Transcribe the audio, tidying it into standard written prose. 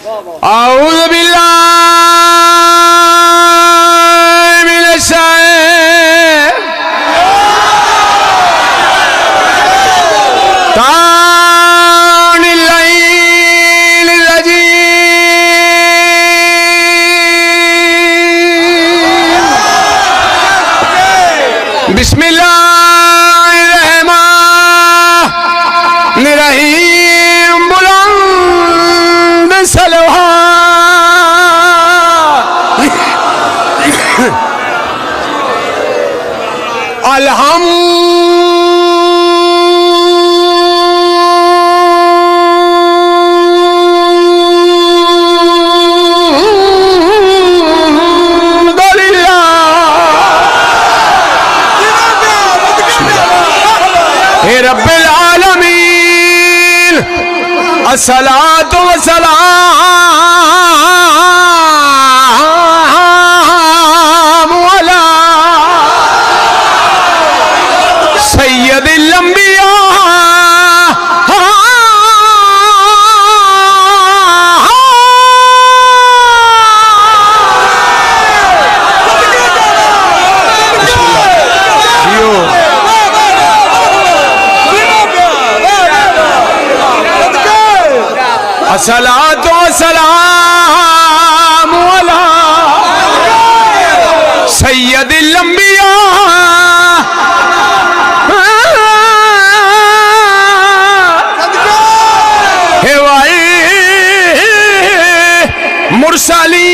औज़ु बिल्लाहि मिनश शैतानिर रजीम। बिस्मिल्लाहिर्रहमानिर्रहीम। बुलंद सलवात अल्हम्दुलिल्लाह रब्बिल आलमीन। अस्सलातु वस्सलामु अला सय्यदिल अंबिया अस्सलातु वस्सलामु अला सय्यदिल अंबिया